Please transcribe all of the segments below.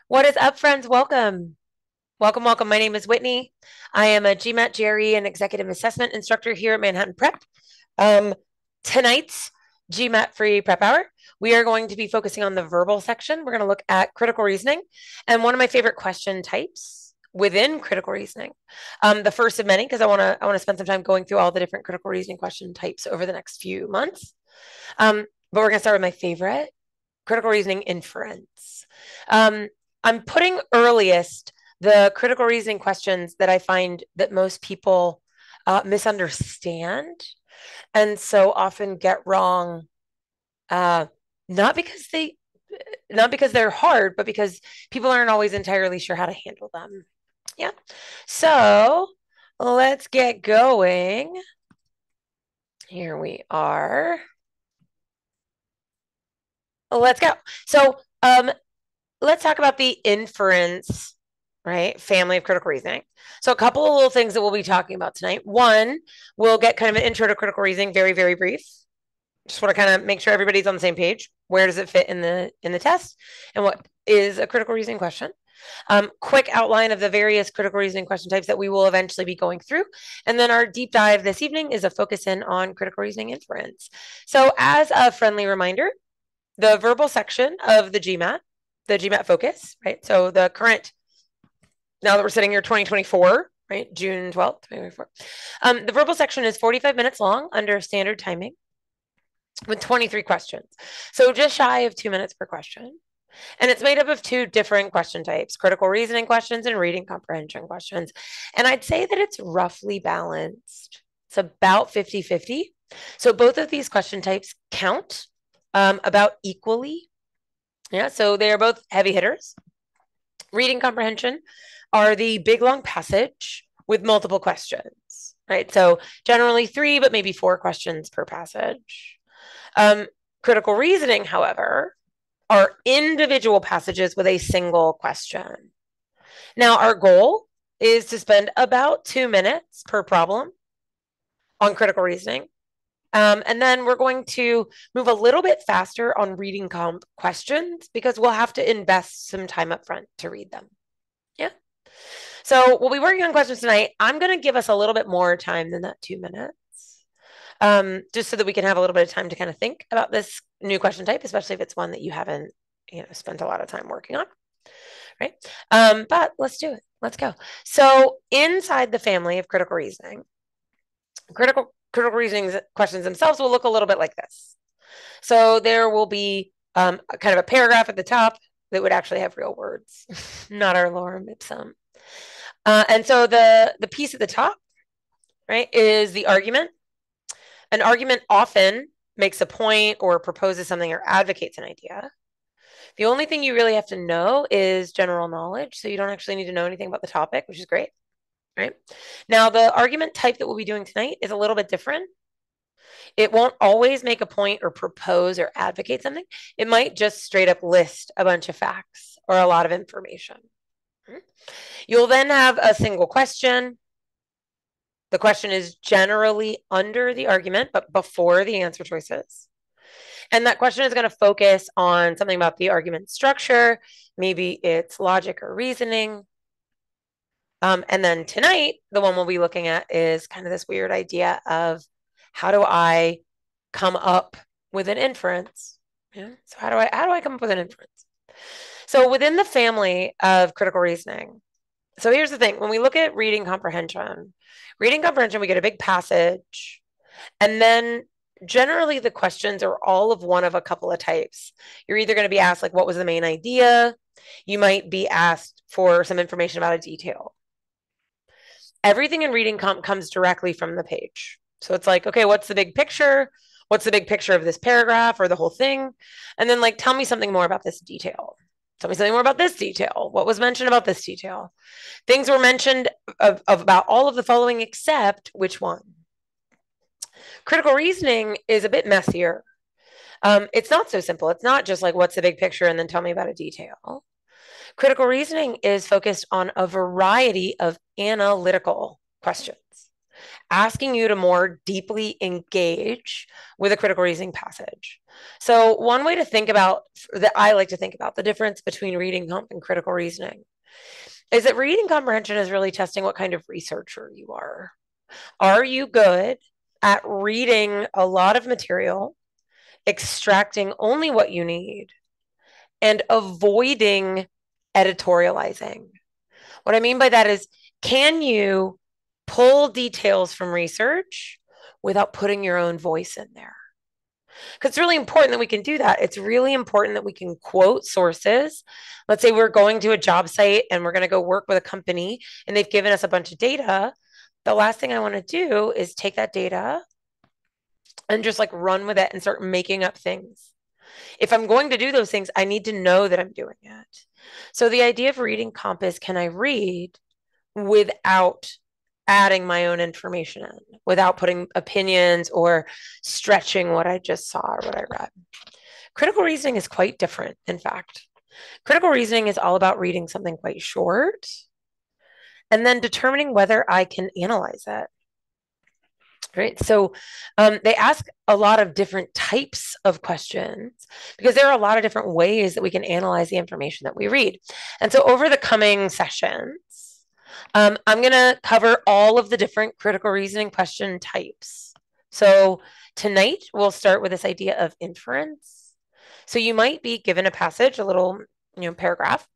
What is up, friends? Welcome. Welcome, welcome. My name is Whitney. I am a GMAT GRE and executive assessment instructor here at Manhattan Prep. Um, Tonight's GMAT free prep hour, we are going to be focusing on the verbal section. We're going to look at critical reasoning and one of my favorite question types within critical reasoning. The first of many, because I want to spend some time going through all the different critical reasoning question types over the next few months. But we're going to start with my favorite, critical reasoning inference. Um, I'm putting earliest the critical reasoning questions that I find that most people misunderstand and so often get wrong, uh, not because they not because they're hard, but because people aren't always entirely sure how to handle them. Yeah. So let's get going. Here we are. Let's go. So let's talk about the inference, right? Family of critical reasoning. So a couple of little things that we'll be talking about tonight. One, we'll get kind of an intro to critical reasoning, very, very brief. Just want to kind of make sure everybody's on the same page. Where does it fit in the test? And what is a critical reasoning question? Quick outline of the various critical reasoning question types that we will eventually be going through. And then our deep dive this evening is a focus in on critical reasoning inference. So as a friendly reminder, the verbal section of the GMAT focus, right? So the current, now that we're sitting here 2024, right? June 12th, 2024. The verbal section is 45 minutes long under standard timing with 23 questions. So just shy of 2 minutes per question. And it's made up of two different question types, critical reasoning questions and reading comprehension questions. And I'd say that it's roughly balanced. It's about 50-50. So both of these question types count about equally. Yeah, so they are both heavy hitters. Reading comprehension are the big long passage with multiple questions, right? So generally 3, but maybe 4 questions per passage. Critical reasoning, however, are individual passages with a single question. Now, our goal is to spend about 2 minutes per problem on critical reasoning. And then we're going to move a little bit faster on reading comp questions because we'll have to invest some time up front to read them. Yeah. So we'll be working on questions tonight. I'm going to give us a little bit more time than that 2 minutes, just so that we can have a little bit of time to kind of think about this new question type, especially if it's one that you haven't, spent a lot of time working on, right? But let's do it. Let's go. So inside the family of critical reasoning, critical reasoning questions themselves will look a little bit like this. So there will be kind of a paragraph at the top that would actually have real words, not our lorem ipsum. And so the piece at the top, right, is the argument. An argument often makes a point or proposes something or advocates an idea. The only thing you really have to know is general knowledge. So you don't actually need to know anything about the topic, which is great, right? Now, the argument type that we'll be doing tonight is a little bit different. It won't always make a point or propose or advocate something. It might just straight up list a bunch of facts or a lot of information. You'll then have a single question. The question is generally under the argument, but before the answer choices. And that question is going to focus on something about the argument structure. Maybe it's logic or reasoning. And then tonight, the one we'll be looking at is kind of this weird idea of how do I come up with an inference? Yeah. So how do I come up with an inference? So within the family of critical reasoning, so here's the thing: when we look at reading comprehension, we get a big passage, and then generally the questions are all of one of a couple of types. You're either going to be asked, like, what was the main idea? You might be asked for some information about a detail. Everything in reading comp comes directly from the page. So it's like, okay, what's the big picture? What's the big picture of this paragraph or the whole thing? And then, like, tell me something more about this detail. Tell me something more about this detail. What was mentioned about this detail? Things were mentioned of about all of the following except which one? Critical reasoning is a bit messier. It's not so simple. It's not just like, what's the big picture and then tell me about a detail. Critical reasoning is focused on a variety of analytical questions, asking you to more deeply engage with a critical reasoning passage. So one way to think about that I like to think about the difference between reading comp and critical reasoning is that reading comprehension is really testing what kind of researcher you are. Are you good at reading a lot of material, extracting only what you need, and avoiding editorializing? What I mean by that is, can you pull details from research without putting your own voice in there? Because it's really important that we can do that. It's really important that we can quote sources. Let's say we're going to a job site and we're going to go work with a company and they've given us a bunch of data. The last thing I want to do is take that data and just like run with it and start making up things. If I'm going to do those things, I need to know that I'm doing it. So the idea of reading comp is, can I read without adding my own information in, without putting opinions or stretching what I just saw or what I read? Critical reasoning is quite different, in fact. Critical reasoning is all about reading something quite short and then determining whether I can analyze it. Right. So they ask a lot of different types of questions because there are a lot of different ways that we can analyze the information that we read. And so over the coming sessions, I'm going to cover all of the different critical reasoning question types. So tonight, we'll start with this idea of inference. So you might be given a passage, a little paragraph,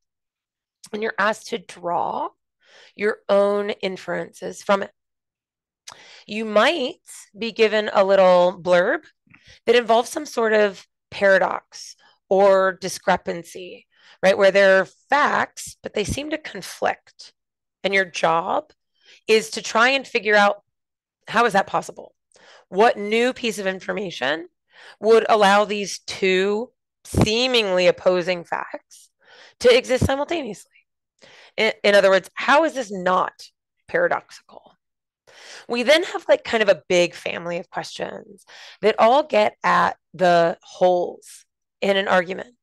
and you're asked to draw your own inferences from it. You might be given a little blurb that involves some sort of paradox or discrepancy, right? Where there are facts, but they seem to conflict. And your job is to try and figure out, how is that possible? What new piece of information would allow these two seemingly opposing facts to exist simultaneously? In other words, how is this not paradoxical? We then have like kind of a big family of questions that all get at the holes in an argument,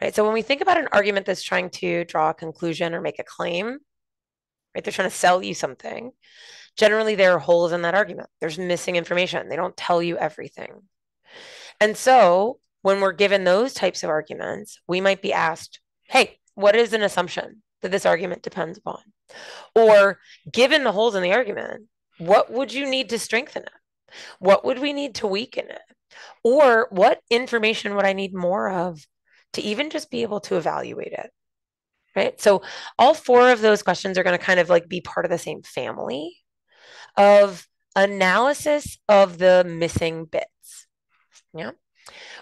right? So when we think about an argument that's trying to draw a conclusion or make a claim, right? They're trying to sell you something. Generally, there are holes in that argument. There's missing information. They don't tell you everything. And so when we're given those types of arguments, we might be asked, hey, what is an assumption that this argument depends upon? Or given the holes in the argument, what would you need to strengthen it? What would we need to weaken it? Or what information would I need more of to even just be able to evaluate it? Right. So all four of those questions are going to kind of like be part of the same family of analysis of the missing bits. Yeah.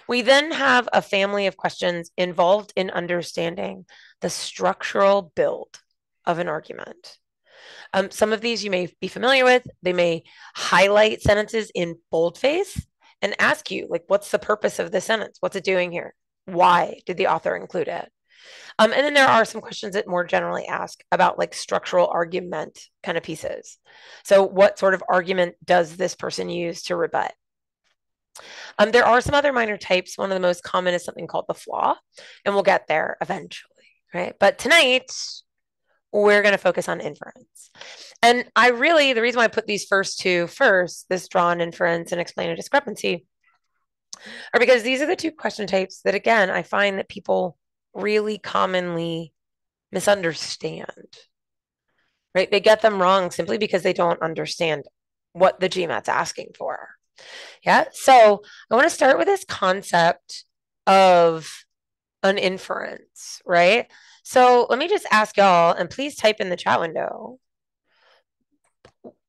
We then have a family of questions involved in understanding the structural build of an argument. Some of these you may be familiar with. They may highlight sentences in boldface and ask you, like, what's the purpose of this sentence? What's it doing here? Why did the author include it? And then there are some questions that more generally ask about like structural argument kind of pieces. So what sort of argument does this person use to rebut? There are some other minor types. One of the most common is something called the flaw, and we'll get there eventually, right? But tonight, we're going to focus on inference. And the reason why I put these first two first, this draw an inference and explain a discrepancy, are because these are the two question types that, again, I find that people really commonly misunderstand, right? They get them wrong simply because they don't understand what the GMAT's asking for. Yeah. So I want to start with this concept of an inference, right? So let me just ask y'all, and please type in the chat window.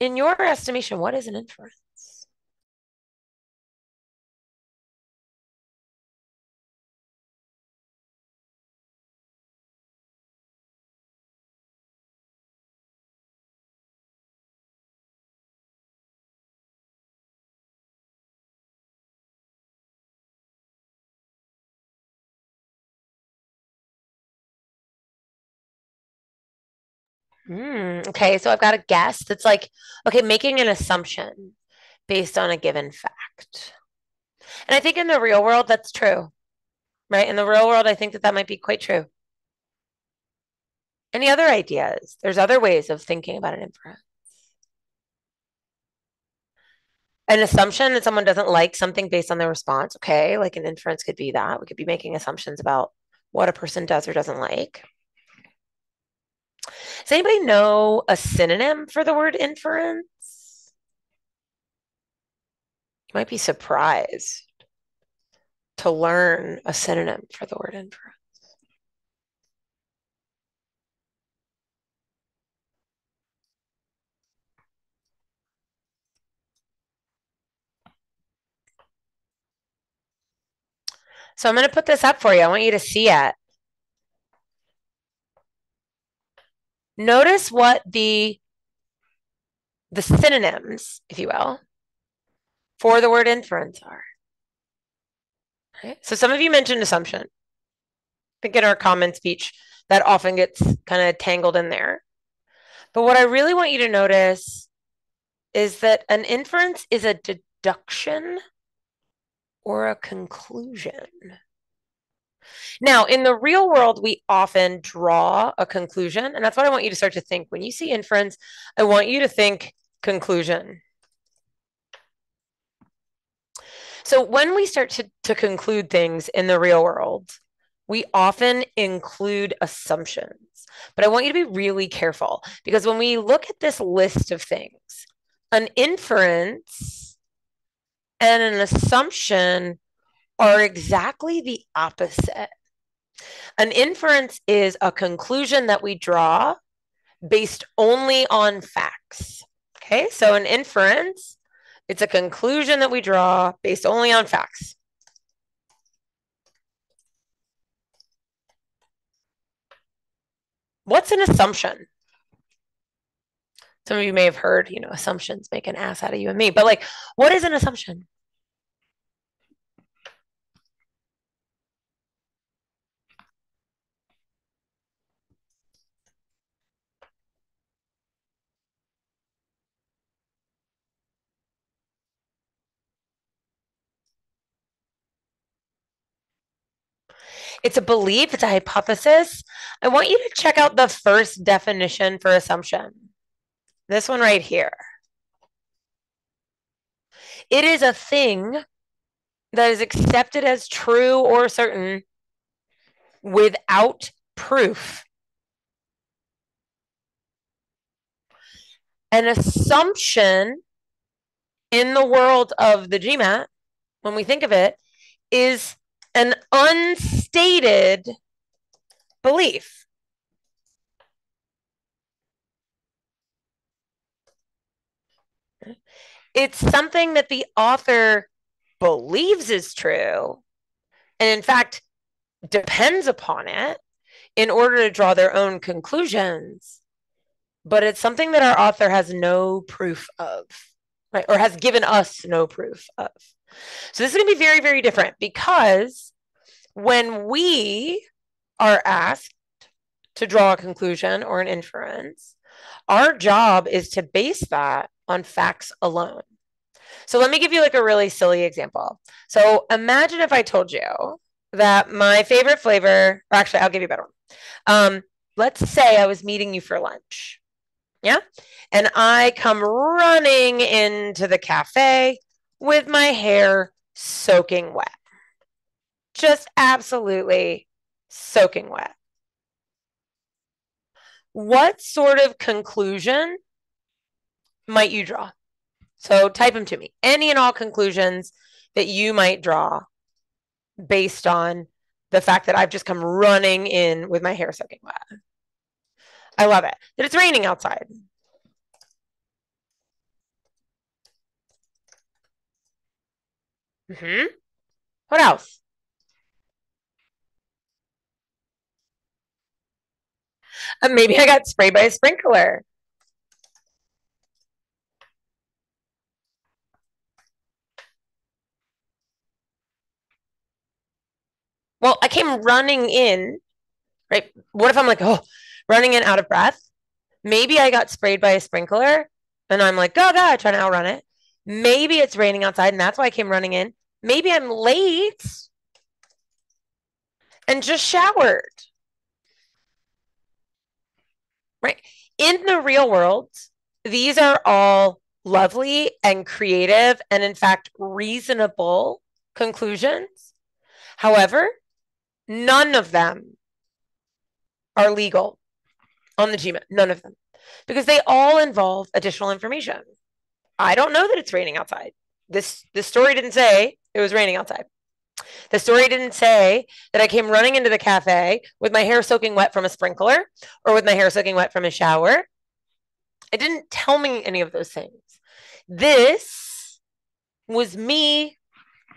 In your estimation, what is an inference? Okay, so I've got a guess that's like, okay, making an assumption based on a given fact. And I think in the real world, that's true, right? In the real world, I think that that might be quite true. Any other ideas? There's other ways of thinking about an inference. An assumption that someone doesn't like something based on their response. Okay, like an inference could be that. We could be making assumptions about what a person does or doesn't like. Does anybody know a synonym for the word inference? You might be surprised to learn a synonym for the word inference. So I'm going to put this up for you. I want you to see it. Notice what the synonyms, if you will, for the word inference are. Right? So some of you mentioned assumption. I think in our common speech, that often gets kind of tangled in there. But what I really want you to notice is that an inference is a deduction or a conclusion. Now, in the real world, we often draw a conclusion, and that's what I want you to start to think. When you see inference, I want you to think conclusion. So when we start to conclude things in the real world, we often include assumptions. But I want you to be really careful because when we look at this list of things, an inference and an assumption are exactly the opposite. An inference is a conclusion that we draw based only on facts. Okay, so an inference, it's a conclusion that we draw based only on facts. What's an assumption? Some of you may have heard, assumptions make an ass out of you and me, but like, what is an assumption? It's a belief, it's a hypothesis. I want you to check out the first definition for assumption. This one right here. It is a thing that is accepted as true or certain without proof. An assumption in the world of the GMAT, when we think of it, is an unstated belief. It's something that the author believes is true, and in fact, depends upon it in order to draw their own conclusions. But it's something that our author has no proof of, right? Or has given us no proof of. So this is going to be very, very different because when we are asked to draw a conclusion or an inference, our job is to base that on facts alone. So let me give you like a really silly example. So imagine if I told you that my favorite flavor, or actually, I'll give you a better one. Let's say I was meeting you for lunch. Yeah. And I come running into the cafe with my hair soaking wet, just absolutely soaking wet. What sort of conclusion might you draw? So type them to me. Any and all conclusions that you might draw based on the fact that I've just come running in with my hair soaking wet. I love it. That it's raining outside. What else? Maybe I got sprayed by a sprinkler. Well, I came running in, right? What if I'm like, oh, running in out of breath? Maybe I got sprayed by a sprinkler and I'm like, oh God, trying to outrun it. Maybe it's raining outside and that's why I came running in. Maybe I'm late and just showered, right? In the real world, these are all lovely and creative and, in fact, reasonable conclusions. However, none of them are legal on the GMAT, none of them, because they all involve additional information. I don't know that it's raining outside. This story didn't say it was raining outside. The story didn't say that I came running into the cafe with my hair soaking wet from a sprinkler or with my hair soaking wet from a shower. It didn't tell me any of those things. This was me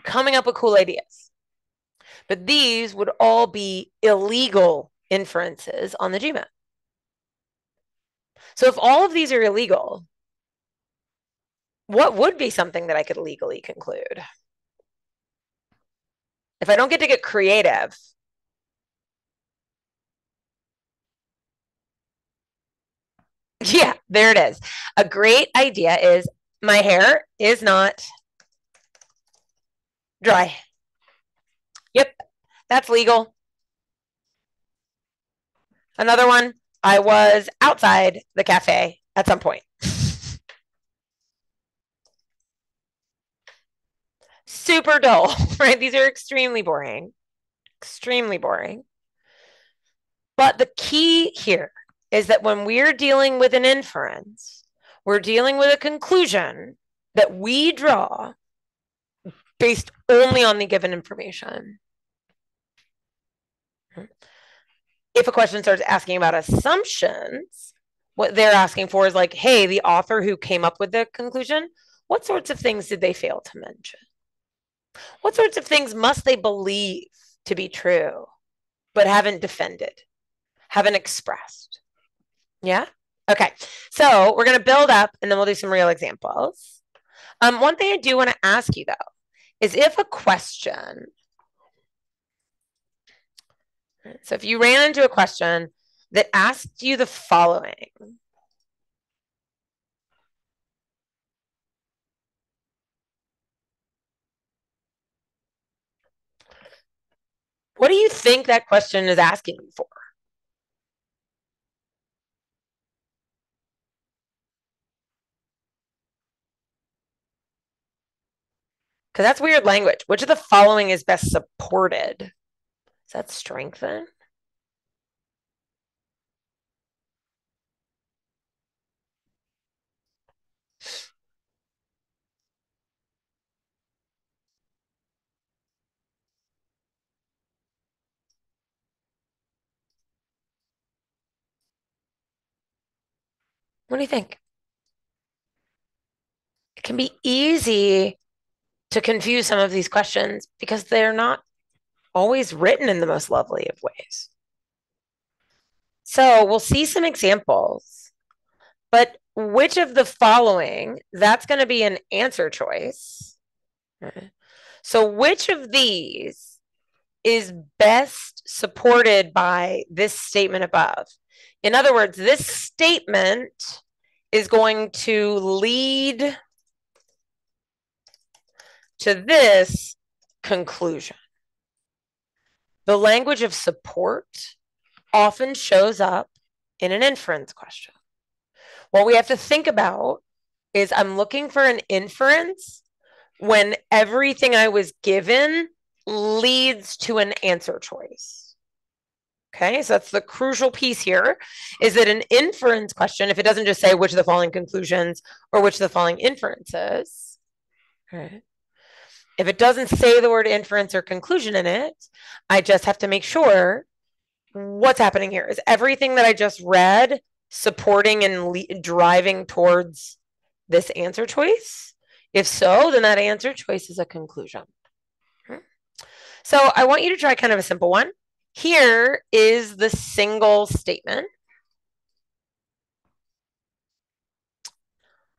coming up with cool ideas. But these would all be illegal inferences on the GMAT. So if all of these are illegal, what would be something that I could legally conclude? If I don't get to get creative, yeah, there it is. A great idea is my hair is not dry. Yep, that's legal. Another one, I was outside the cafe at some point. Super dull, right? These are extremely boring. Extremely boring. But the key here is that when we're dealing with an inference, we're dealing with a conclusion that we draw based only on the given information. If a question starts asking about assumptions, what they're asking for is like, hey, the author who came up with the conclusion, what sorts of things did they fail to mention? What sorts of things must they believe to be true, but haven't defended, haven't expressed? Yeah? Okay. So we're going to build up and then we'll do some real examples. One thing I do want to ask you, though, is if a question, so if you ran into a question that asked you the following, what do you think that question is asking you for? Because that's weird language. Which of the following is best supported? Is that strengthen? What do you think? It can be easy to confuse some of these questions because they're not always written in the most lovely of ways. So we'll see some examples, but which of the following, that's going to be an answer choice. So which of these is best supported by this statement above? In other words, this statement is going to lead to this conclusion. The language of support often shows up in an inference question. What we have to think about is I'm looking for an inference when everything I was given leads to an answer choice. Okay, so that's the crucial piece here, is that an inference question, if it doesn't just say which of the following conclusions or which of the following inferences, okay, if it doesn't say the word inference or conclusion in it, I just have to make sure what's happening here. Is everything that I just read supporting and driving towards this answer choice? If so, then that answer choice is a conclusion. So I want you to try kind of a simple one. Here is the single statement.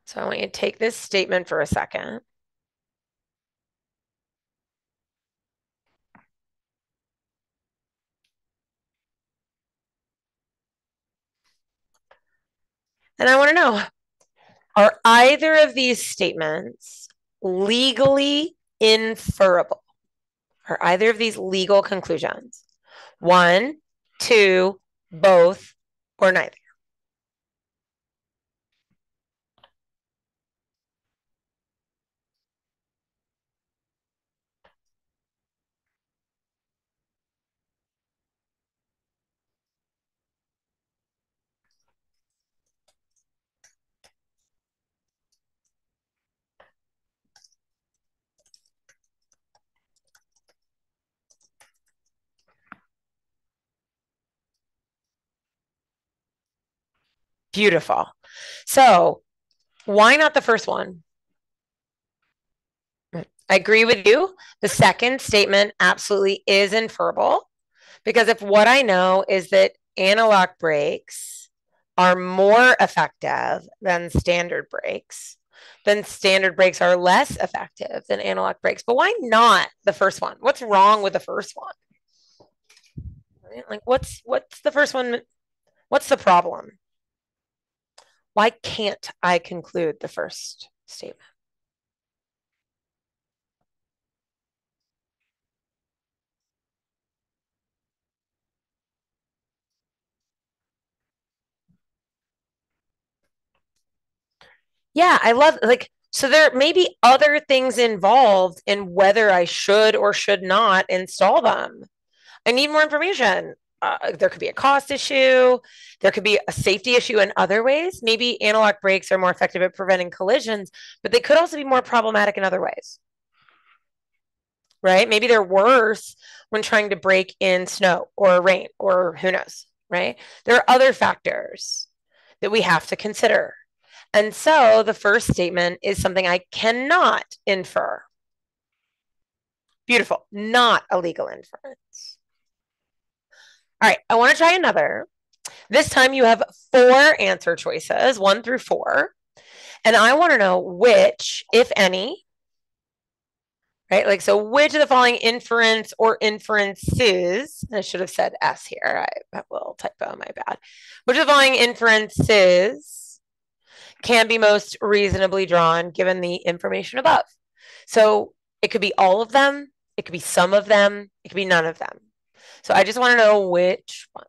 So I want you to take this statement for a second. And I want to know, are either of these statements legally inferable? Are either of these legal conclusions? One, two, both, or neither? Beautiful. So why not the first one? I agree with you. The second statement absolutely is inferable because if what I know is that analog brakes are more effective than standard brakes, then standard brakes are less effective than analog brakes. But why not the first one? What's wrong with the first one? Like what's the first one? What's the problem? Why can't I conclude the first statement? Yeah, I love like so there may be other things involved in whether I should or should not install them. I need more information. There could be a cost issue. There could be a safety issue in other ways. Maybe analog brakes are more effective at preventing collisions, but they could also be more problematic in other ways, right? Maybe they're worse when trying to brake in snow or rain or who knows, right? There are other factors that we have to consider. And so the first statement is something I cannot infer. Beautiful, not a legal inference. All right, I want to try another. This time you have 4 answer choices, 1 through 4. And I want to know which, if any, right? Like, so which of the following inference or inferences, I should have said S here. I have a little typo, my bad. Which of the following inferences can be most reasonably drawn given the information above? So it could be all of them, it could be some of them, it could be none of them. So I just want to know which one.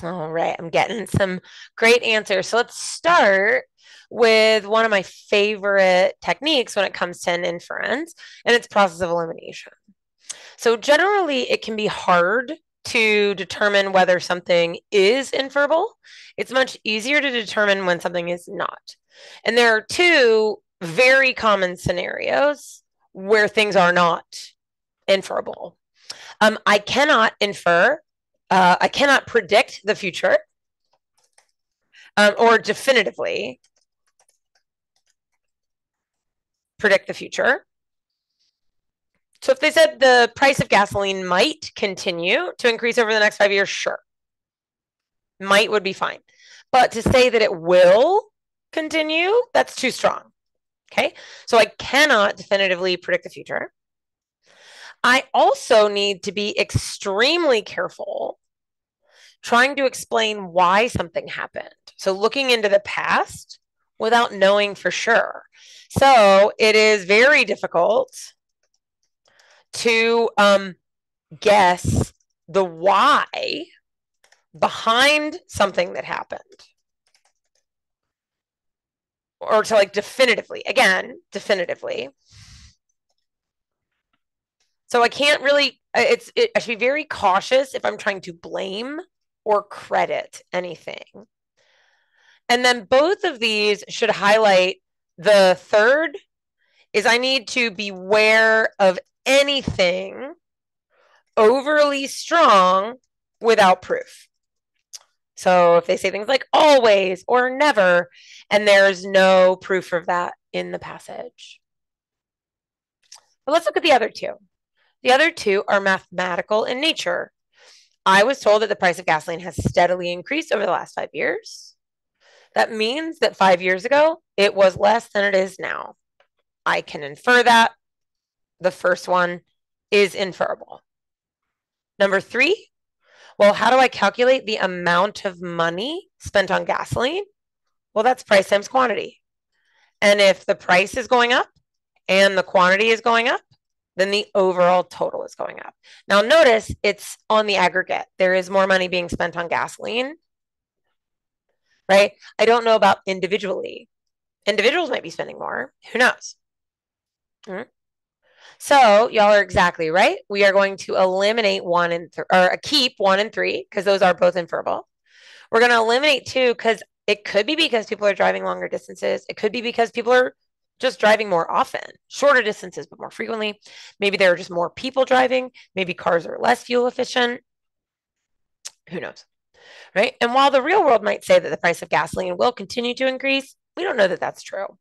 All right, I'm getting some great answers. So let's start with one of my favorite techniques when it comes to an inference, and it's process of elimination. So generally, it can be hard to determine whether something is inferable. It's much easier to determine when something is not. And there are 2 very common scenarios where things are not inferable. I cannot infer, I cannot predict the future or definitively predict the future. So if they said the price of gasoline might continue to increase over the next 5 years, sure. Might would be fine. But to say that it will continue, that's too strong. Okay. So I cannot definitively predict the future. I also need to be extremely careful trying to explain why something happened. So looking into the past without knowing for sure. So it is very difficult to guess the why behind something that happened. Or to like definitively, again, definitively. So I can't really, I should be very cautious if I'm trying to blame or credit anything. And then both of these should highlight the third is I need to beware of anything overly strong without proof. So if they say things like always or never, and there's no proof of that in the passage. But let's look at the other 2. The other 2 are mathematical in nature. I was told that the price of gasoline has steadily increased over the last 5 years. That means that 5 years ago, it was less than it is now. I can infer that. The first one is inferable. Number 3, well, how do I calculate the amount of money spent on gasoline? Well, that's price times quantity. And if the price is going up and the quantity is going up, then the overall total is going up. Now notice it's on the aggregate. There is more money being spent on gasoline, right? I don't know about individually. Individuals might be spending more. Who knows? So y'all are exactly right. We are going to eliminate one and or keep 1 and 3 because those are both inferable. We're going to eliminate 2 because it could be because people are driving longer distances. It could be because people are just driving more often, shorter distances, but more frequently. Maybe there are just more people driving. Maybe cars are less fuel efficient. Who knows, right? And while the real world might say that the price of gasoline will continue to increase, we don't know that that's true,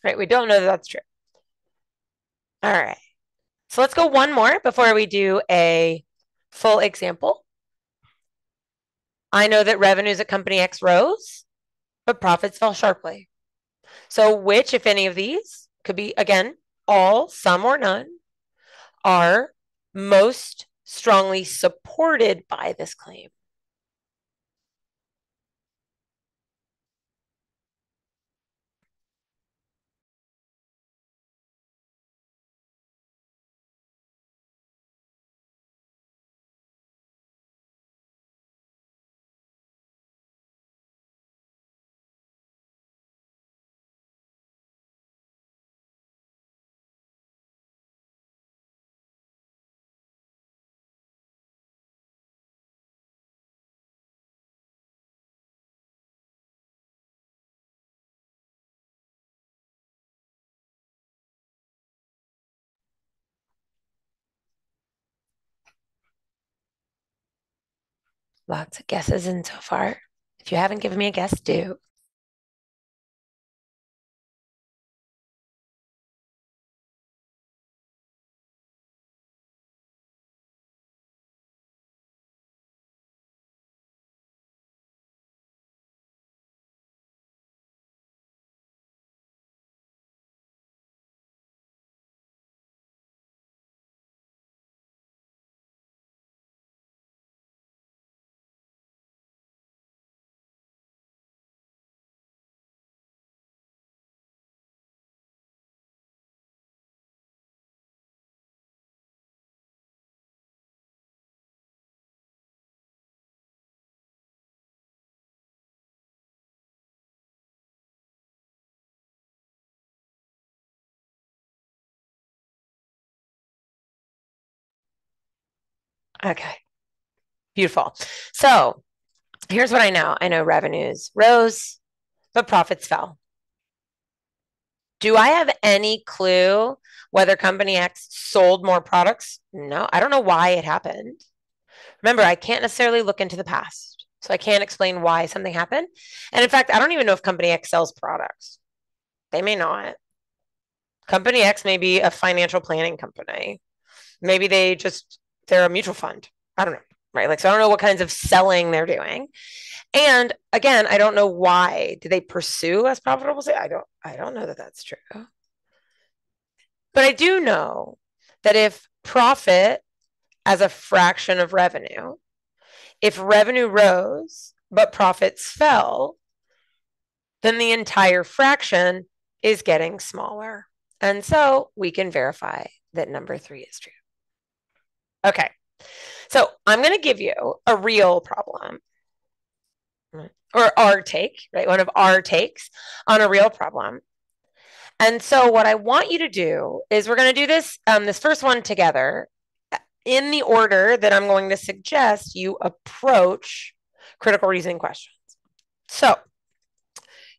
right? We don't know that that's true. All right. So let's go one more before we do a full example. I know that revenues at company X rose, but profits fell sharply. So which, if any of these, could be, again, all, some, or none, are most strongly supported by this claim? Lots of guesses in so far. If you haven't given me a guess, do. Okay, beautiful. So here's what I know. I know revenues rose, but profits fell. Do I have any clue whether company X sold more products? No, I don't know why it happened. Remember, I can't necessarily look into the past, so I can't explain why something happened. And in fact, I don't even know if company X sells products. They may not. Company X may be a financial planning company. Maybe they're a mutual fund. I don't know, right? Like, so I don't know what kinds of selling they're doing. And again, I don't know why. Do they pursue as profitable? I don't know that that's true. But I do know that if profit as a fraction of revenue, if revenue rose but profits fell, then the entire fraction is getting smaller. And so we can verify that number 3 is true. Okay, so I'm going to give you a real problem, or our take, right? One of our takes on a real problem. And so what I want you to do is we're going to do this first one together in the order that I'm going to suggest you approach critical reasoning questions. So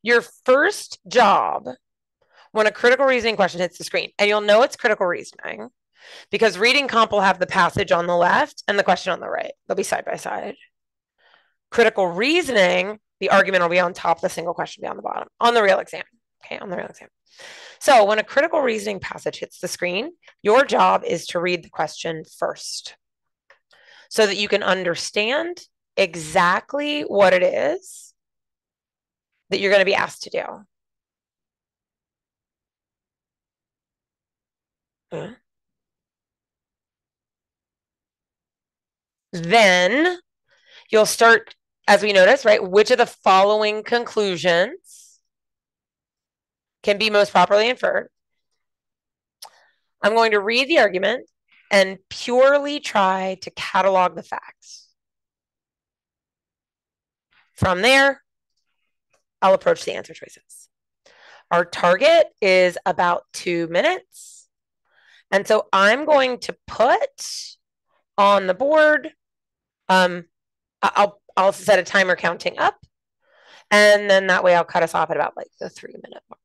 your first job when a critical reasoning question hits the screen, and you'll know it's critical reasoning because reading comp will have the passage on the left and the question on the right. They'll be side by side. Critical reasoning, the argument will be on top, the single question will be on the bottom, on the real exam. Okay, on the real exam. So when a critical reasoning passage hits the screen, your job is to read the question first so that you can understand exactly what it is that you're going to be asked to do. Then you'll start, as we notice, right? Which of the following conclusions can be most properly inferred? I'm going to read the argument and purely try to catalog the facts. From there, I'll approach the answer choices. Our target is about 2 minutes. And so I'm going to put on the board, I'll set a timer counting up. And then that way I'll cut us off at about like the 3-minute mark.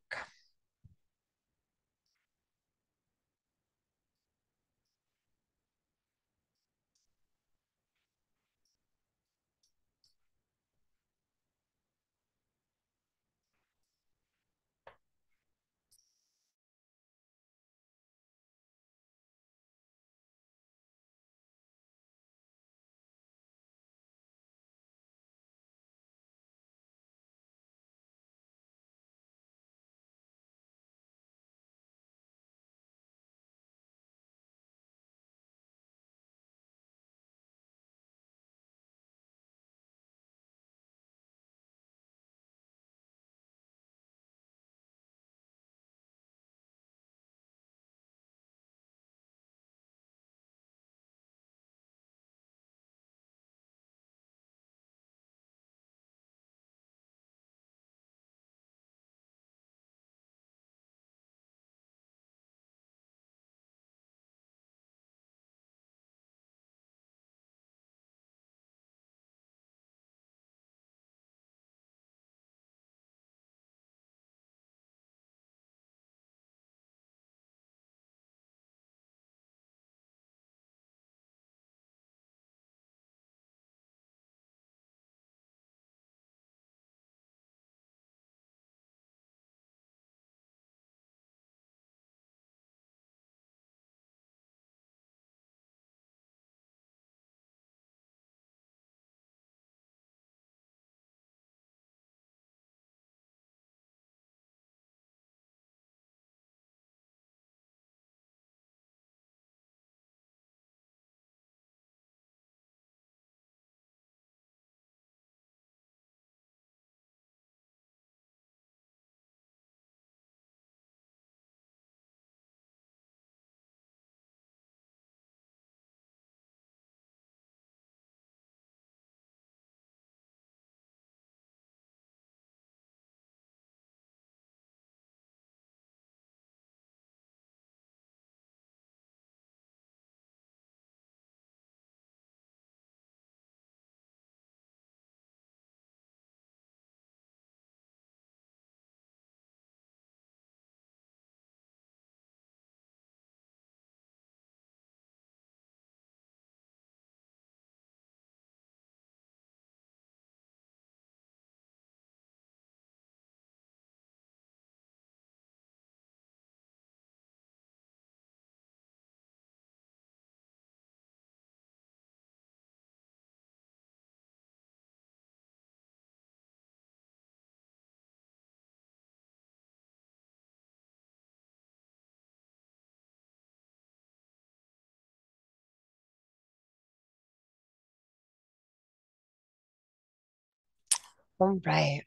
All right.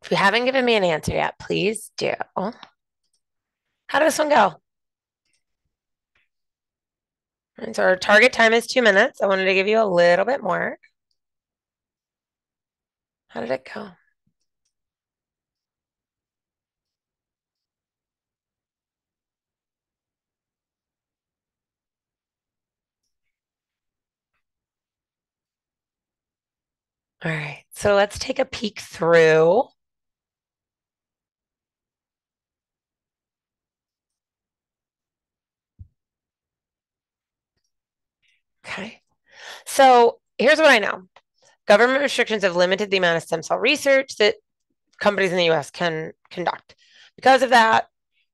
If you haven't given me an answer yet, please do. How did this one go? And so our target time is 2 minutes. I wanted to give you a little bit more. How did it go? All right, so let's take a peek through. Okay, so here's what I know. Government restrictions have limited the amount of stem cell research that companies in the US can conduct. Because of that,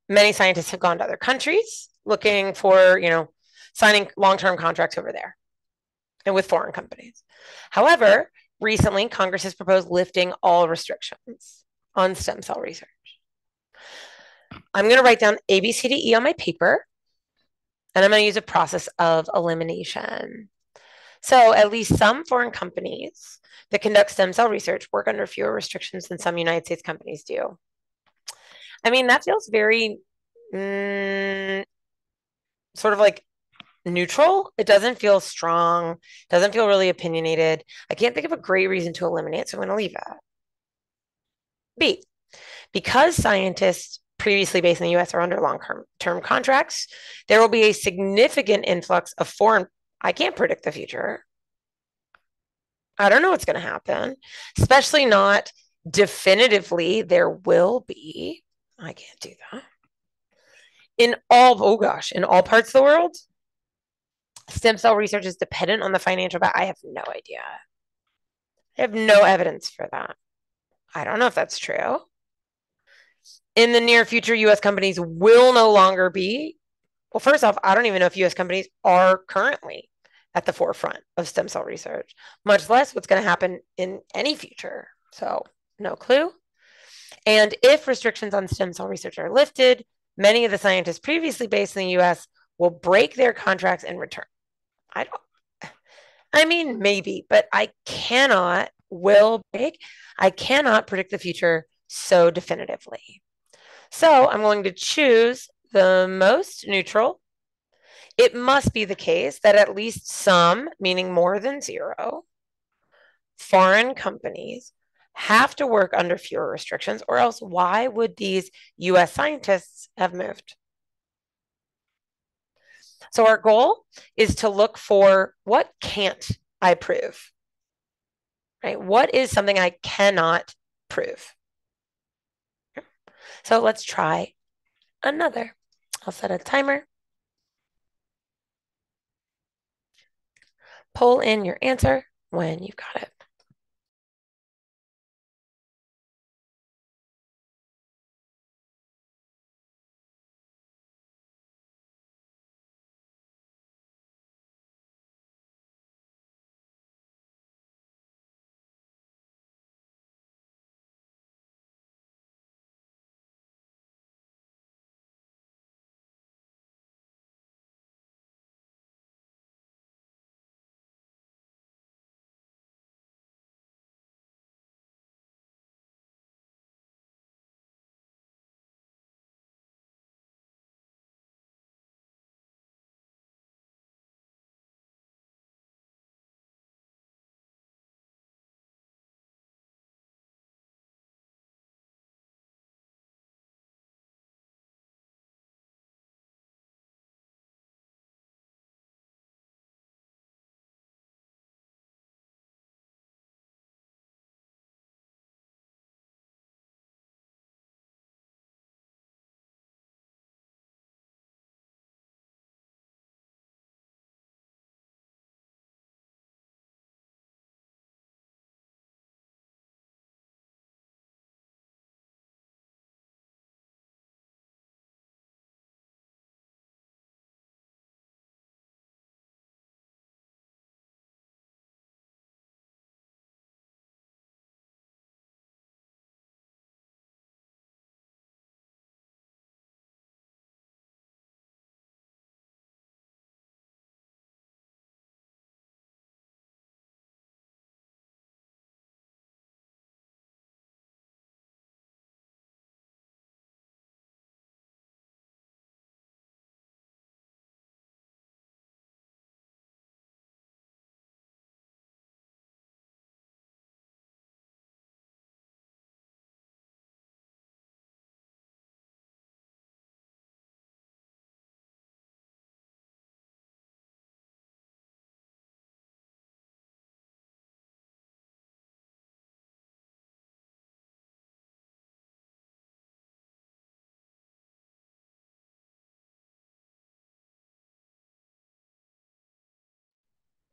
many scientists have gone to other countries looking for, signing long-term contracts over there and with foreign companies. However, recently Congress has proposed lifting all restrictions on stem cell research. I'm going to write down A, B, C, D, E on my paper, and I'm going to use a process of elimination. So at least some foreign companies that conduct stem cell research work under fewer restrictions than some United States companies do. I mean, that feels very mm, sort of like neutral. It doesn't feel strong, doesn't feel really opinionated. I can't think of a great reason to eliminate, so I'm going to leave it. B, because scientists previously based in the US are under long-term contracts, there will be a significant influx of foreign. I can't predict the future. I don't know what's going to happen, especially not definitively there will be. I can't do that. Oh gosh, in all parts of the world, stem cell research is dependent on the financial I have no idea. I have no evidence for that. I don't know if that's true. In the near future, US companies will no longer be. Well, first off, I don't even know if US companies are currently at the forefront of stem cell research, much less what's going to happen in any future. So, no clue. And if restrictions on stem cell research are lifted, many of the scientists previously based in the US will break their contracts and return. I don't, I mean, maybe, but I cannot predict the future so definitively. So I'm going to choose the most neutral. It must be the case that at least some, meaning more than zero, foreign companies have to work under fewer restrictions, or else why would these US scientists have moved? So our goal is to look for what can't I prove, right? What is something I cannot prove? So let's try another. I'll set a timer. Pull in your answer when you've got it.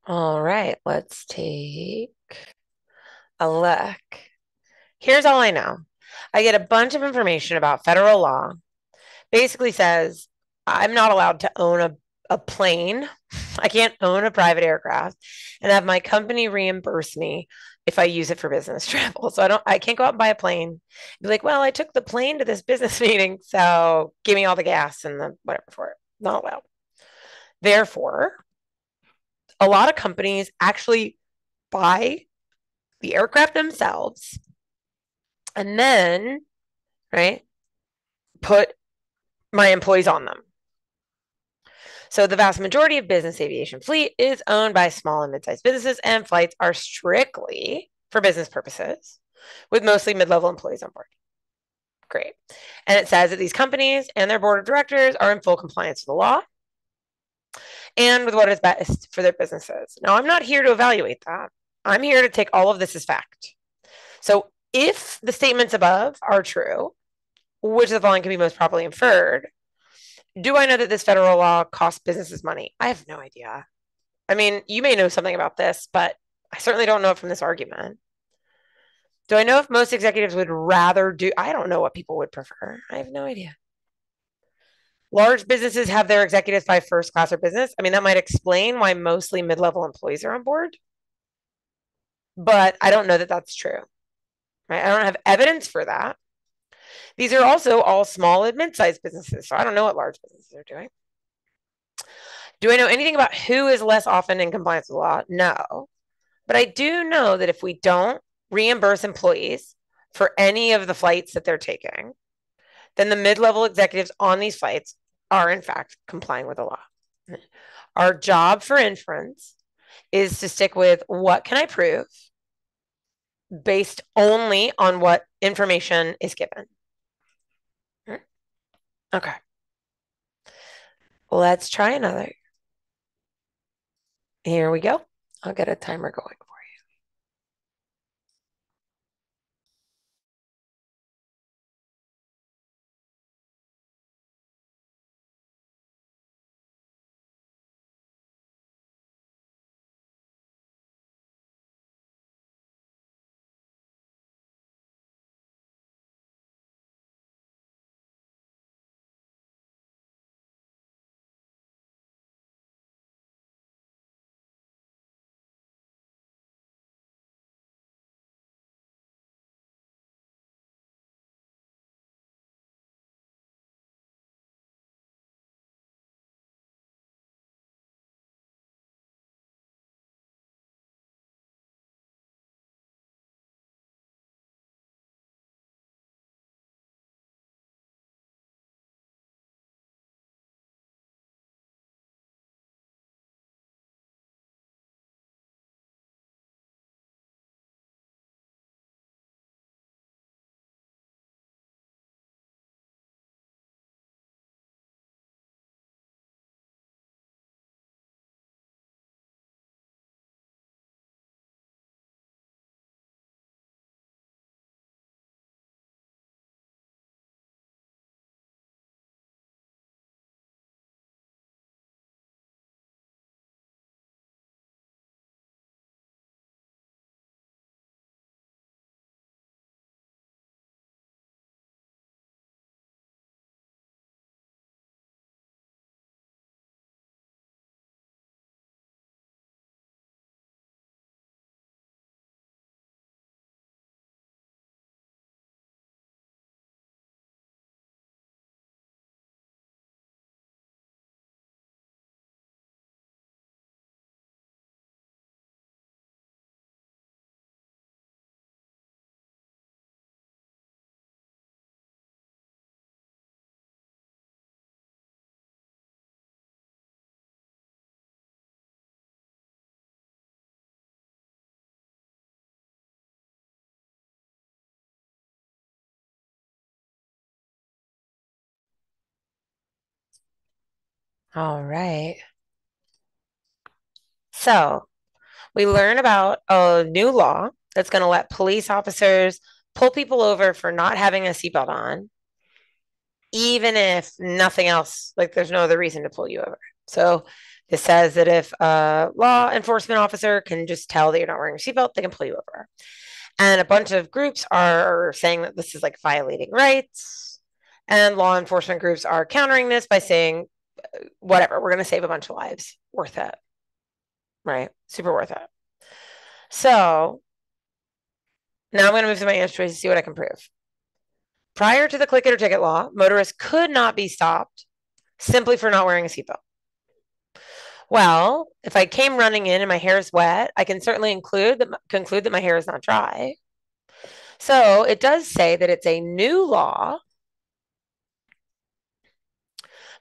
All right, let's take a look. Here's all I know. I get a bunch of information about federal law. Basically says I'm not allowed to own a plane. I can't own a private aircraft and have my company reimburse me if I use it for business travel. So I can't go out and buy a plane. Be like, well, I took the plane to this business meeting, so give me all the gas and the whatever for it. Not allowed. Therefore, a lot of companies actually buy the aircraft themselves and then, right, put my employees on them. So the vast majority of business aviation fleet is owned by small and mid-sized businesses, and flights are strictly for business purposes, with mostly mid-level employees on board. Great. And it says that these companies and their board of directors are in full compliance with the law and with what is best for their businesses. Now, I'm not here to evaluate that. I'm here to take all of this as fact. So if the statements above are true, which of the following can be most properly inferred? Do I know that this federal law costs businesses money? I have no idea. I mean, you may know something about this, but I certainly don't know it from this argument. Do I know if most executives would rather do? I don't know what people would prefer. I have no idea. Large businesses have their executives fly first class or business. I mean, that might explain why mostly mid-level employees are on board, but I don't know that that's true. Right? I don't have evidence for that. These are also all small and mid-sized businesses, so I don't know what large businesses are doing. Do I know anything about who is less often in compliance with the law? No. But I do know that if we don't reimburse employees for any of the flights that they're taking, then the mid-level executives on these flights are in fact complying with the law. Our job for inference is to stick with what can I prove based only on what information is given. Okay. Let's try another. Here we go. I'll get a timer going for you. All right. So we learn about a new law that's going to let police officers pull people over for not having a seatbelt on, even if nothing else, like there's no other reason to pull you over. So this says that if a law enforcement officer can just tell that you're not wearing a seatbelt, they can pull you over. And a bunch of groups are saying that this is like violating rights. And law enforcement groups are countering this by saying, whatever, we're going to save a bunch of lives. Worth it. Right? Super worth it. So now I'm going to move to my answer choice to see what I can prove. Prior to the click it or ticket law, motorists could not be stopped simply for not wearing a seatbelt. Well, if I came running in and my hair is wet, I can certainly conclude that my hair is not dry. So it does say that it's a new law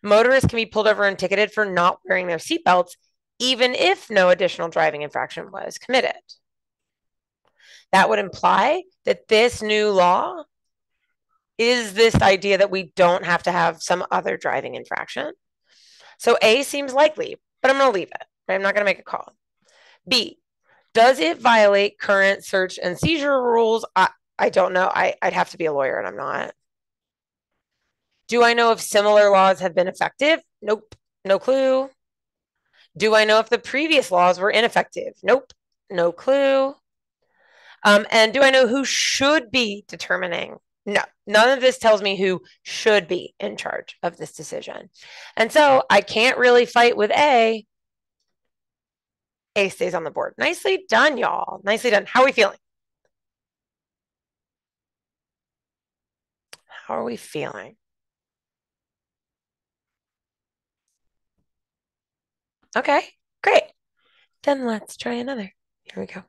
Motorists can be pulled over and ticketed for not wearing their seatbelts, even if no additional driving infraction was committed. That would imply that this new law is this idea that we don't have to have some other driving infraction. So A seems likely, but I'm going to leave it. I'm not going to make a call. B, does it violate current search and seizure rules? I don't know. I'd have to be a lawyer, and I'm not. Do I know if similar laws have been effective? Nope. No clue. Do I know if the previous laws were ineffective? Nope. No clue. And do I know who should be determining? No, none of this tells me who should be in charge of this decision. And so I can't really fight with A. A stays on the board. Nicely done, y'all. Nicely done. How are we feeling? How are we feeling? Okay, great. Then let's try another. Here we go.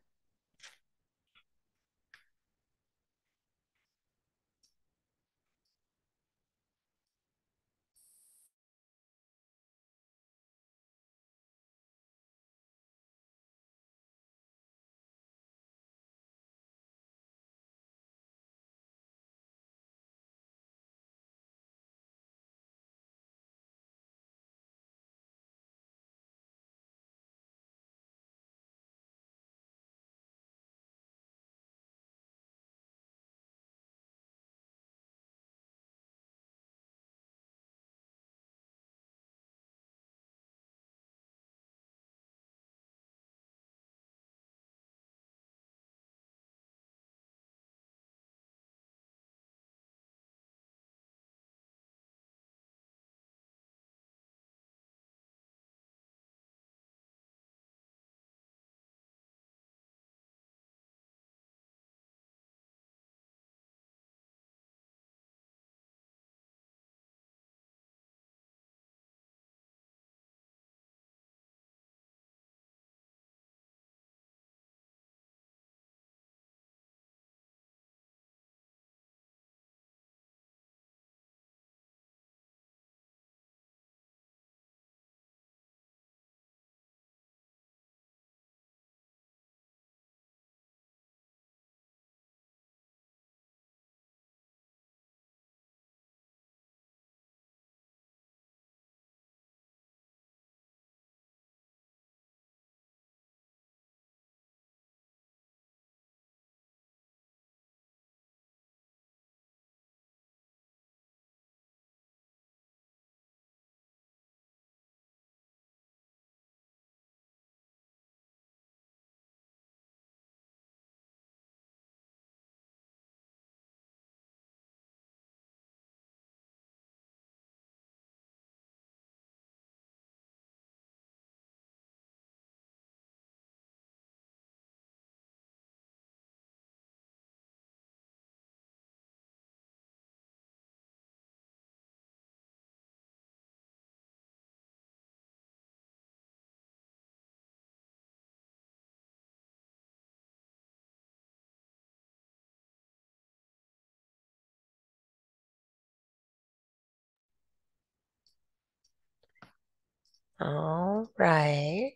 All right.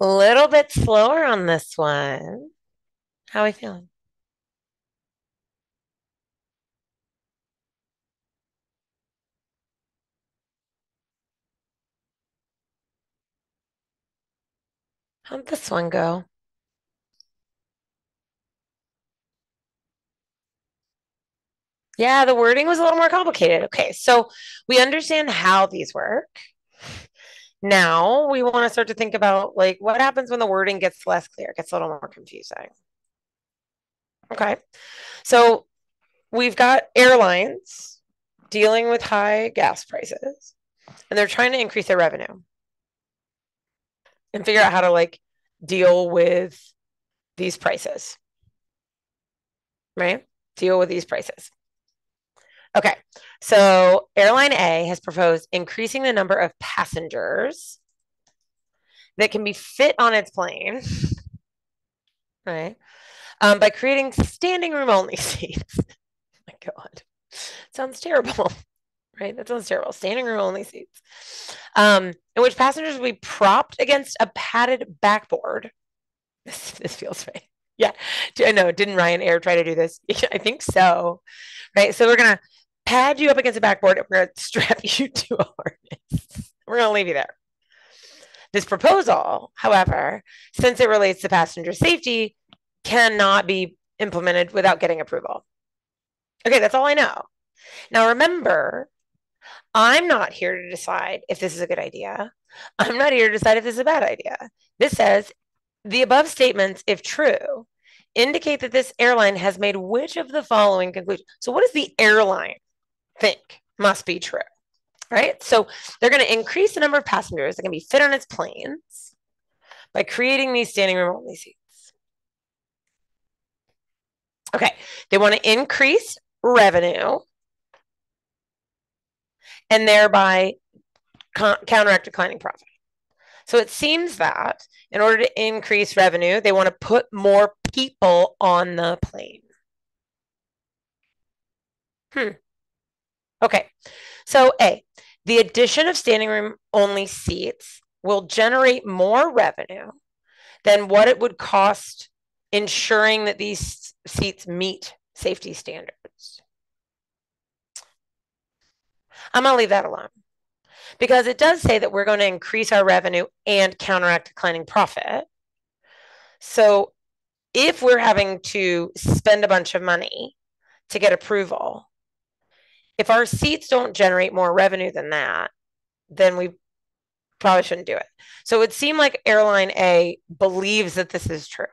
A little bit slower on this one. How are we feeling? How'd this one go? Yeah, the wording was a little more complicated. Okay, so we understand how these work. Now we want to start to think about like what happens when the wording gets less clear, gets a little more confusing. Okay, so we've got airlines dealing with high gas prices, and they're trying to increase their revenue and figure out how to like deal with these prices, right? Deal with these prices. Okay, so airline A has proposed increasing the number of passengers that can be fit on its plane, right? By creating standing room only seats. Oh my God, sounds terrible. right? That sounds terrible. Standing room only seats. In which passengers will be propped against a padded backboard. This feels right. Yeah. I know. Didn't Ryan Air try to do this? I think so. Right. So we're going to pad you up against a backboard and we're going to strap you to a harness. We're going to leave you there. This proposal, however, since it relates to passenger safety, cannot be implemented without getting approval. Okay, that's all I know. Now remember, I'm not here to decide if this is a good idea. I'm not here to decide if this is a bad idea. This says the above statements, if true, indicate that this airline has made which of the following conclusions. So, what does the airline think must be true? Right? So, they're going to increase the number of passengers that can be fit on its planes by creating these standing room only seats. Okay, they want to increase revenue and thereby counteract declining profit. So it seems that in order to increase revenue, they want to put more people on the plane. Okay, so A, the addition of standing room only seats will generate more revenue than what it would cost ensuring that these seats meet safety standards. I'm going to leave that alone because it does say that we're going to increase our revenue and counteract declining profit. So if we're having to spend a bunch of money to get approval, if our seats don't generate more revenue than that, then we probably shouldn't do it. So it would seem like airline A believes that this is true.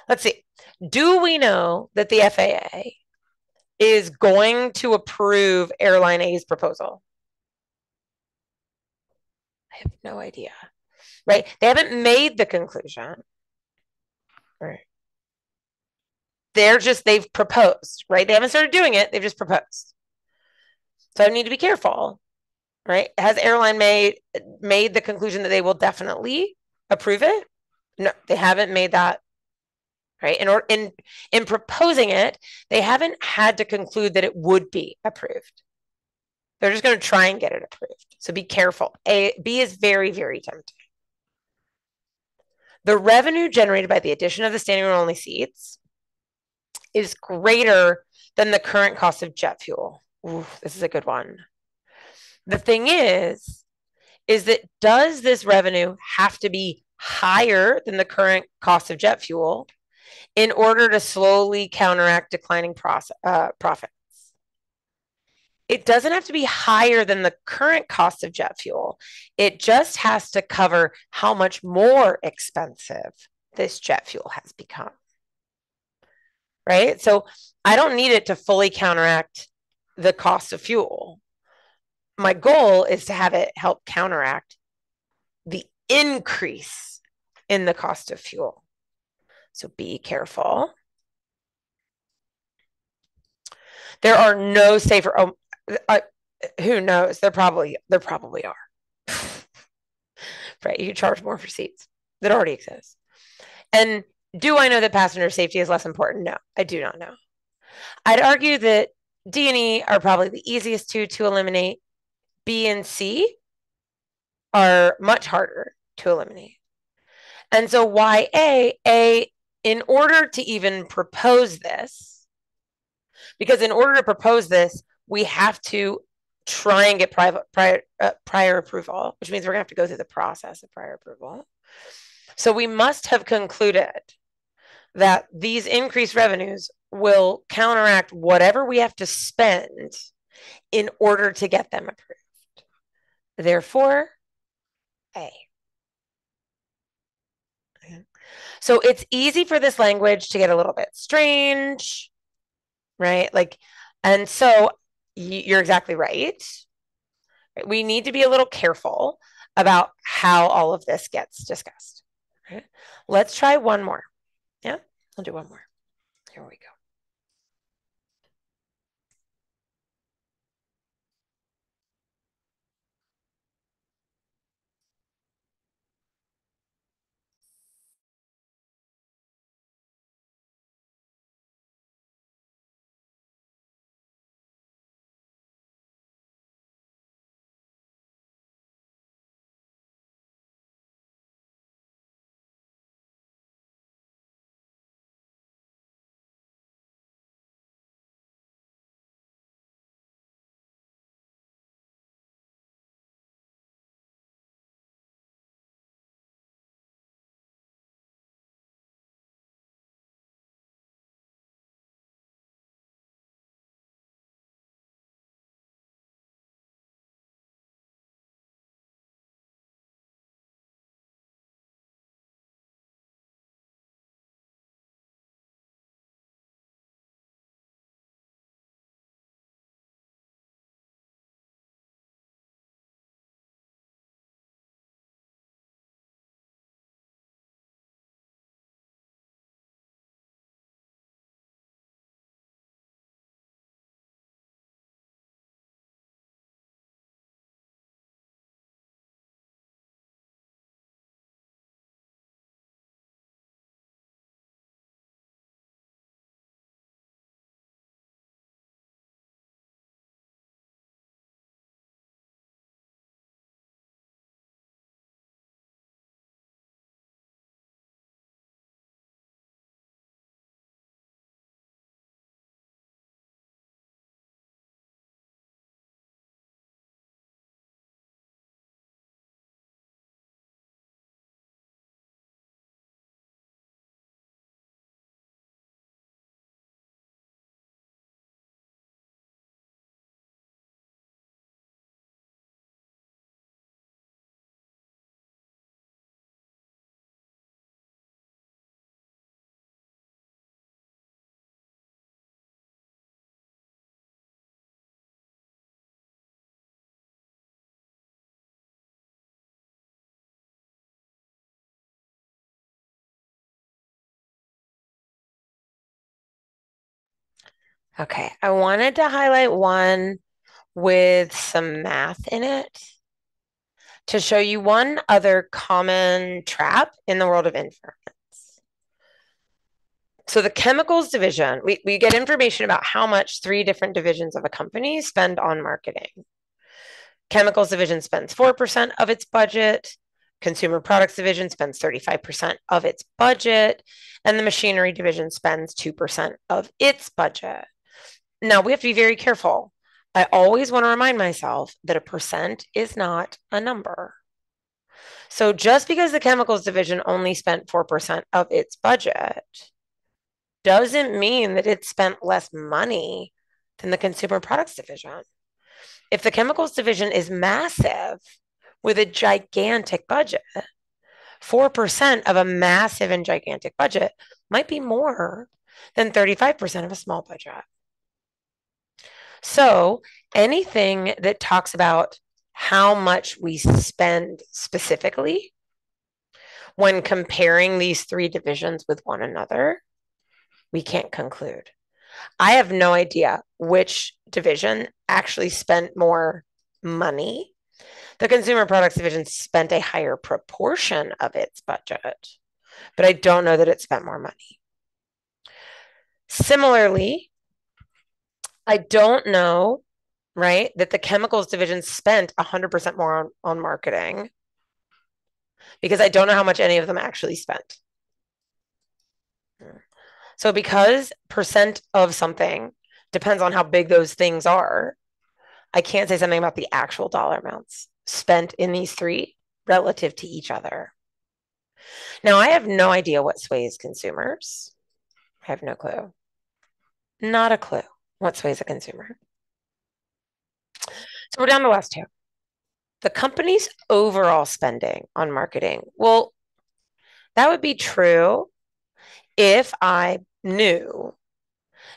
Let's see. Do we know that the FAA is going to approve airline A's proposal? I have no idea. Right? They haven't made the conclusion. Right. They've proposed, right? They haven't started doing it, they've just proposed. So I need to be careful, right? Has airline made the conclusion that they will definitely approve it? No, they haven't made that, right? In proposing it, they haven't had to conclude that it would be approved. They're just going to try and get it approved. So be careful. B is very, very tempting. The revenue generated by the addition of the standing room only seats is greater than the current cost of jet fuel. Ooh, this is a good one. The thing is that does this revenue have to be higher than the current cost of jet fuel in order to slowly counteract declining profits? It doesn't have to be higher than the current cost of jet fuel. It just has to cover how much more expensive this jet fuel has become. Right? So I don't need it to fully counteract the cost of fuel. My goal is to have it help counteract the increase in the cost of fuel. So be careful. There are no safer. Who knows? There probably are. Right? You can charge more for seats that already exist. And do I know that passenger safety is less important? No, I do not know. I'd argue that D and E are probably the easiest two to eliminate. B and C are much harder to eliminate. And so why A, in order to even propose this, because in order to propose this, we have to try and get prior approval, which means we're going to have to go through the process of prior approval. So we must have concluded that these increased revenues will counteract whatever we have to spend in order to get them approved. Therefore, A. So it's easy for this language to get a little bit strange, right? And so you're exactly right. We need to be a little careful about how all of this gets discussed. Okay? Let's try one more. Yeah, I'll do one more. Here we go. Okay, I wanted to highlight one with some math in it to show you one other common trap in the world of inference. So the chemicals division, we get information about how much three different divisions of a company spend on marketing. Chemicals division spends 4% of its budget. Consumer products division spends 35% of its budget. And the machinery division spends 2% of its budget. Now we have to be very careful. I always want to remind myself that a percent is not a number. So just because the chemicals division only spent 4% of its budget doesn't mean that it spent less money than the consumer products division. If the chemicals division is massive with a gigantic budget, 4% of a massive and gigantic budget might be more than 35% of a small budget. So anything that talks about how much we spend specifically when comparing these three divisions with one another, we can't conclude. I have no idea which division actually spent more money. The consumer products division spent a higher proportion of its budget, but I don't know that it spent more money. Similarly, I don't know, right, that the chemicals division spent 100% more on marketing because I don't know how much any of them actually spent. So because percent of something depends on how big those things are, I can't say something about the actual dollar amounts spent in these three relative to each other. Now, I have no idea what sways consumers. I have no clue. Not a clue what sways a consumer. So we're down to the last two. The company's overall spending on marketing. Well, that would be true if I knew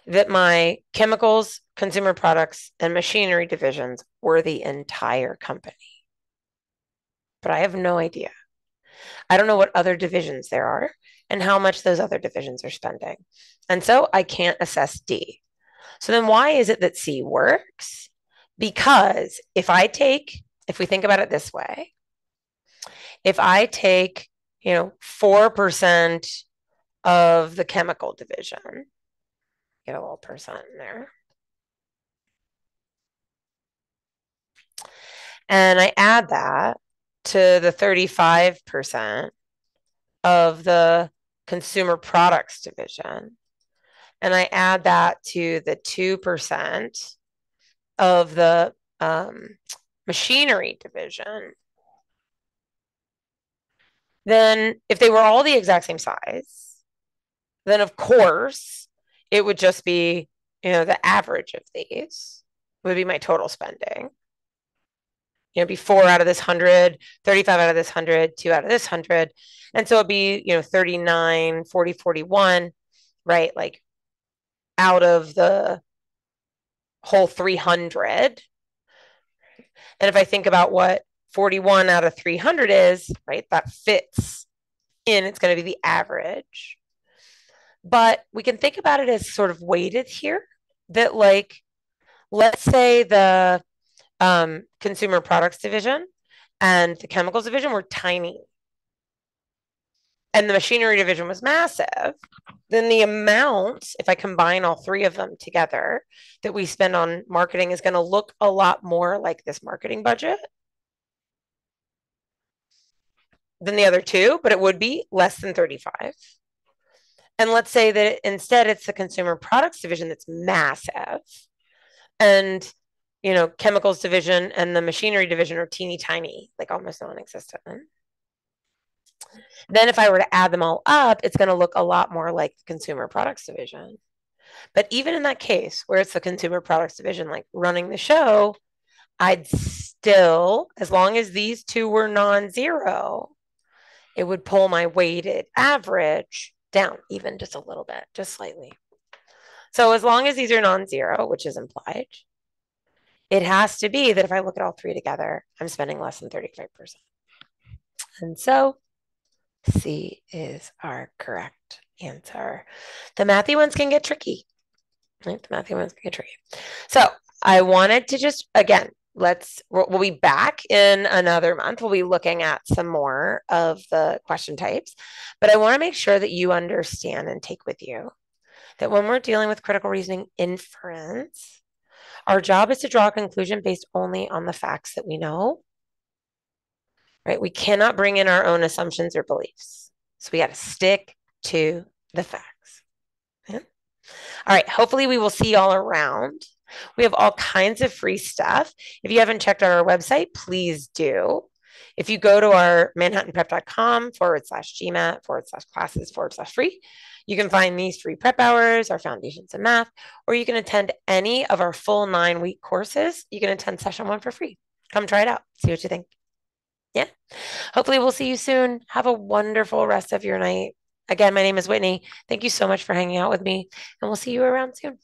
that my chemicals, consumer products, and machinery divisions were the entire company. But I have no idea. I don't know what other divisions there are and how much those other divisions are spending. And so I can't assess D. So then why is it that C works? Because if we think about it this way, if I take, 4% of the chemical division, get a little percent in there, and I add that to the 35% of the consumer products division, and I add that to the 2% of the machinery division, then if they were all the exact same size, then of course it would just be, the average of these would be my total spending. It'd be 4 out of this 100, 35 out of this 100, 2 out of this 100. And so it'd be, 39, 40, 41, right? Like out of the whole 300. And if I think about what 41 out of 300 is, right, that fits in, it's going to be the average. But we can think about it as sort of weighted here, that like, let's say the consumer products division and the chemicals division were tiny and the machinery division was massive, then the amount, if I combine all three of them together, that we spend on marketing is going to look a lot more like this marketing budget than the other two, but it would be less than 35. And let's say that instead it's the consumer products division that's massive, and chemicals division and the machinery division are teeny tiny, like almost non-existent. Then if I were to add them all up, it's going to look a lot more like the consumer products division. But even in that case where it's the consumer products division like running the show, I'd still, as long as these two were non-zero, it would pull my weighted average down even just a little bit, just slightly. So as long as these are non-zero, which is implied, it has to be that if I look at all three together, I'm spending less than 35%. And so C is our correct answer. The mathy ones can get tricky. Right? The math one's gonna get tricky. So I wanted to just, again, we'll be back in another month. We'll be looking at some more of the question types, but I want to make sure that you understand and take with you that when we're dealing with critical reasoning inference, our job is to draw a conclusion based only on the facts that we know, right? We cannot bring in our own assumptions or beliefs. So we got to stick to the facts. Yeah? All right. Hopefully we will see y'all around. We have all kinds of free stuff. If you haven't checked out our website, please do. If you go to our manhattanprep.com/GMAT/classes/free, you can find these free prep hours, our foundations in math, or you can attend any of our full 9-week courses. You can attend session 1 for free. Come try it out. See what you think. Yeah. Hopefully we'll see you soon. Have a wonderful rest of your night. Again, my name is Whitney. Thank you so much for hanging out with me, and we'll see you around soon.